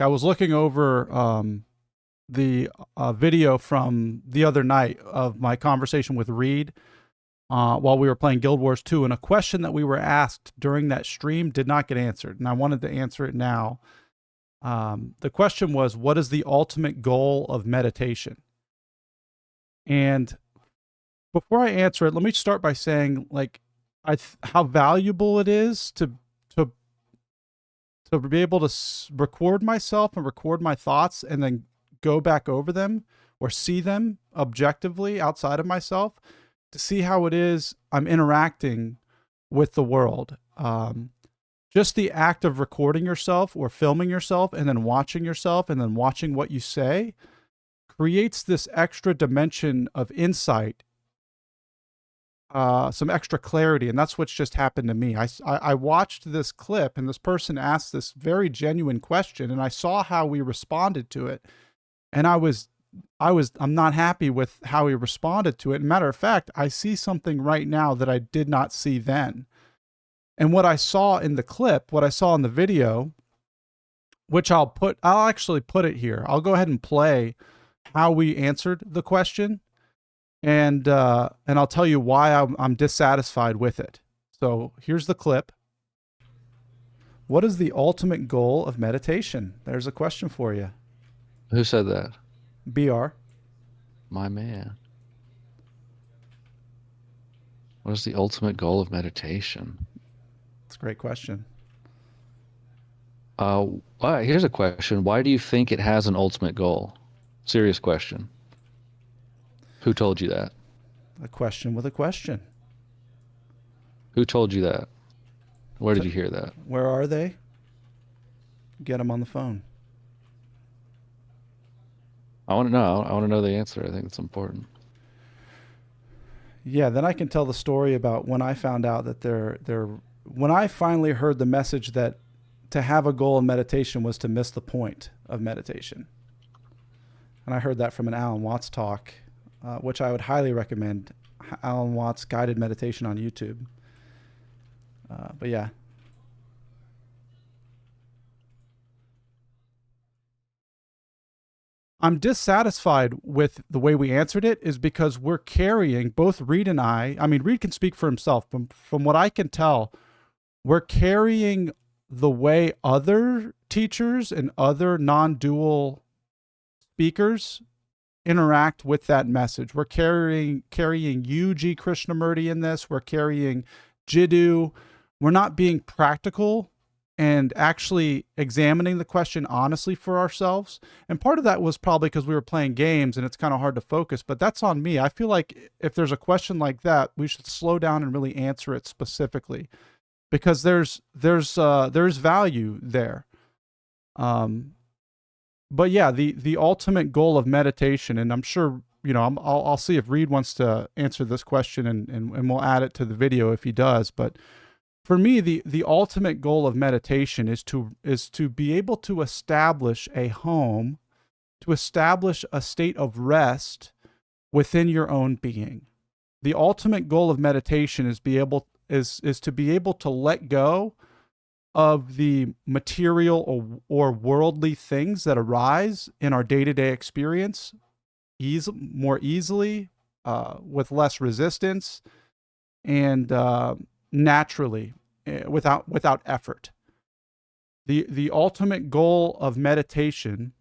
I was looking over the video from the other night of my conversation with Reed while we were playing Guild Wars 2, and a question that we were asked during that stream did not get answered, and I wanted to answer it now. The question was, what is the ultimate goal of meditation? And before I answer it, let me start by saying, like, how valuable it is to be able to record myself and record my thoughts and then go back over them or see them objectively outside of myself to see how it is I'm interacting with the world. Just the act of recording yourself or filming yourself and then watching yourself and then watching what you say creates this extra dimension of insight, some extra clarity. And that's what's just happened to me. I watched this clip and this person asked this very genuine question and I saw how we responded to it. And I'm not happy with how he responded to it. Matter of fact, I see something right now that I did not see then. And what I saw in the clip, what I saw in the video, which I'll actually put it here. I'll go ahead and play how we answered the question, and I'll tell you why I'm dissatisfied with it. So here's the clip. What is the ultimate goal of meditation? There's a question for you. Who said that? BR. My man. What is the ultimate goal of meditation? That's a great question. Here's a question. Why do you think it has an ultimate goal? Serious question. Who told you that? A question with a question. Who told you that? Where did you hear that? Where are they? Get them on the phone. I want to know. I want to know the answer. I think it's important. Yeah, then I can tell the story about when I found out that when I finally heard the message that to have a goal in meditation was to miss the point of meditation. And I heard that from an Alan Watts talk, which I would highly recommend. Alan Watts Guided Meditation on YouTube. But yeah. I'm dissatisfied with the way we answered it is because we're carrying, both Reed and I mean, Reed can speak for himself, but from what I can tell, we're carrying the way other teachers and other non-dual speakers interact with that message. We're carrying you, G. Krishnamurti, in this. We're carrying Jiddu. We're not being practical and actually examining the question honestly for ourselves. And part of that was probably because we were playing games and it's kind of hard to focus, but that's on me. I feel like if there's a question like that, we should slow down and really answer it specifically, because there's value there. But yeah, the ultimate goal of meditation, and I'm sure, I'll see if Reed wants to answer this question and we'll add it to the video if he does. But for me, the ultimate goal of meditation is to be able to establish a home, to establish a state of rest within your own being. The ultimate goal of meditation is to be able to let go of the material or worldly things that arise in our day-to-day experience more easily, with less resistance, and naturally, without effort. The ultimate goal of meditation,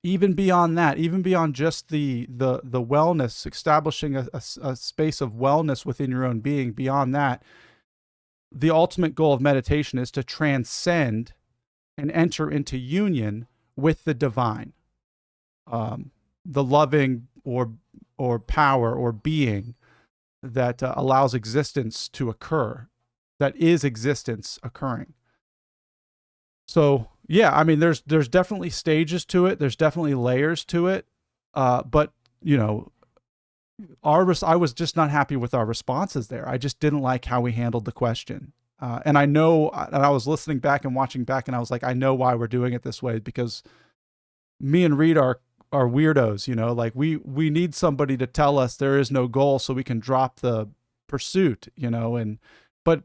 even beyond that, even beyond just the wellness, establishing a space of wellness within your own being, beyond that, the ultimate goal of meditation is to transcend and enter into union with the divine, the loving or power or being that allows existence to occur, that is existence occurring. So yeah, I mean, there's definitely stages to it. There's definitely layers to it. But I was just not happy with our responses there. I just didn't like how we handled the question. And I know, and I was listening back and watching back, and I was like, I know why we're doing it this way, because me and Reed are weirdos, like we need somebody to tell us there is no goal so we can drop the pursuit, and but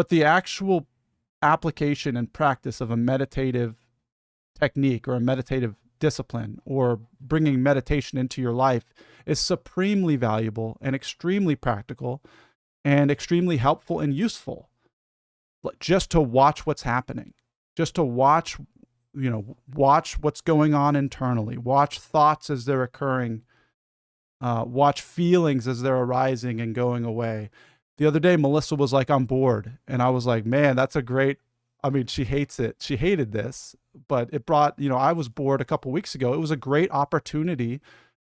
the actual application and practice of a meditative technique or a meditative discipline or bringing meditation into your life is supremely valuable and extremely practical and extremely helpful and useful. Just to watch what's happening, just to watch, watch what's going on internally, watch thoughts as they're occurring, watch feelings as they're arising and going away. The other day, Melissa was like, I'm bored. And I was like, man, that's a great, I mean, she hates it. She hated this, but it brought, I was bored a couple weeks ago. It was a great opportunity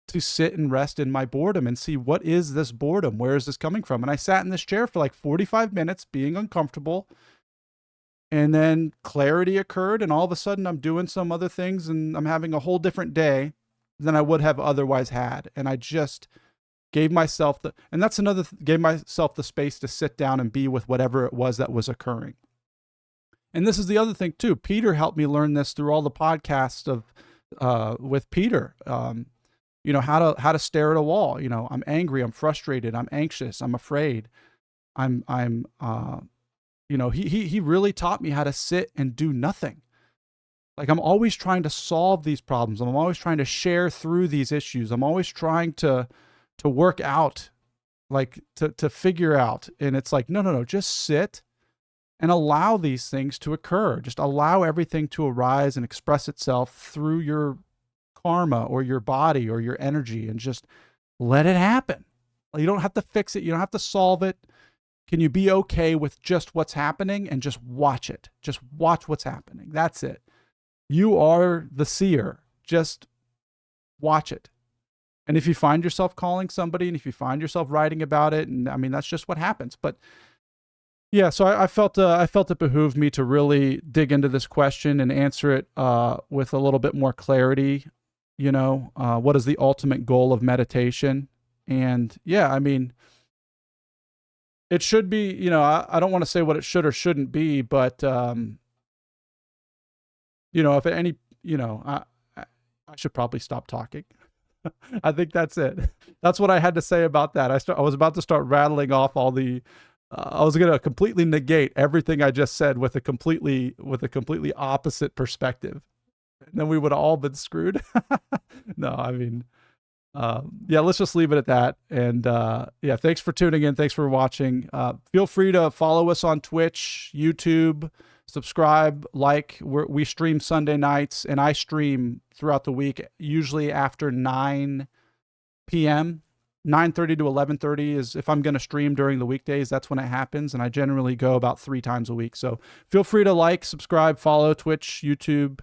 to sit and rest in my boredom and see, what is this boredom? Where is this coming from? And I sat in this chair for like 45 minutes being uncomfortable. And then clarity occurred. And all of a sudden I'm doing some other things and I'm having a whole different day than I would have otherwise had. And I just gave myself gave myself the space to sit down and be with whatever it was that was occurring. And this is the other thing too. Peter helped me learn this through all the podcasts with Peter. How to stare at a wall. I'm angry, I'm frustrated, I'm anxious, I'm afraid. He really taught me how to sit and do nothing. Like, I'm always trying to solve these problems. I'm always trying to share through these issues. I'm always trying to work out, like to figure out. And it's like, no, just sit and allow these things to occur. Just allow everything to arise and express itself through your karma or your body or your energy, and just let it happen. You don't have to fix it. You don't have to solve it. Can you be okay with just what's happening and just watch it? Just watch what's happening. That's it. You are the seer. Just watch it. And if you find yourself calling somebody, and if you find yourself writing about it, and I mean, that's just what happens. But yeah, so I felt it behooved me to really dig into this question and answer it with a little bit more clarity. What is the ultimate goal of meditation? And yeah, I mean, it should be, I don't want to say what it should or shouldn't be, but if any, I should probably stop talking. I think that's it. That's what I had to say about that. I was about to start rattling off all the. I was going to completely negate everything I just said with a completely opposite perspective, and then we would have all been screwed. No, I mean, yeah, let's just leave it at that. And yeah, thanks for tuning in. Thanks for watching. Feel free to follow us on Twitch, YouTube. Subscribe, like. We stream Sunday nights, and I stream throughout the week, usually after 9 p.m. 9:30 to 11:30 is if I'm going to stream during the weekdays. That's when it happens, and I generally go about 3 times a week. So feel free to like, subscribe, follow Twitch, YouTube,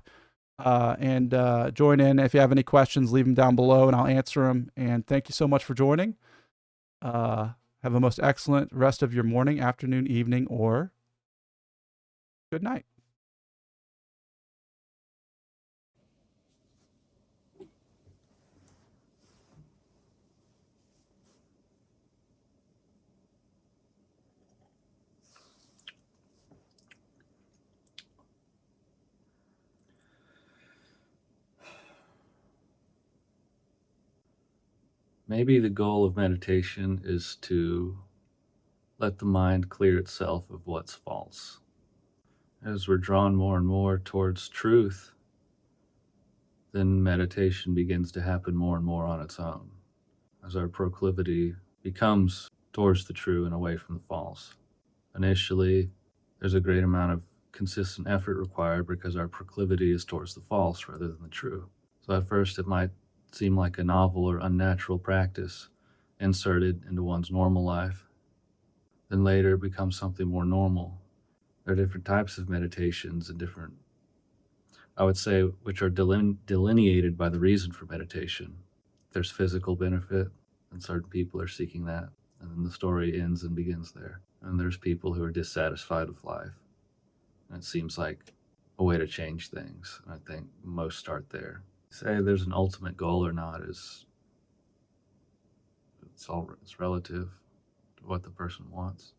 and join in. If you have any questions, leave them down below, and I'll answer them. And thank you so much for joining. Have a most excellent rest of your morning, afternoon, evening, or good night. Maybe the goal of meditation is to let the mind clear itself of what's false. As we're drawn more and more towards truth, then meditation begins to happen more and more on its own, as our proclivity becomes towards the true and away from the false. Initially, there's a great amount of consistent effort required because our proclivity is towards the false rather than the true. So at first it might seem like a novel or unnatural practice inserted into one's normal life. Then later it becomes something more normal. There are different types of meditations and different, I would say, which are delineated by the reason for meditation. There's physical benefit, and certain people are seeking that. And then the story ends and begins there. And there's people who are dissatisfied with life. And it seems like a way to change things. And I think most start there. Say there's an ultimate goal or not is it's relative to what the person wants.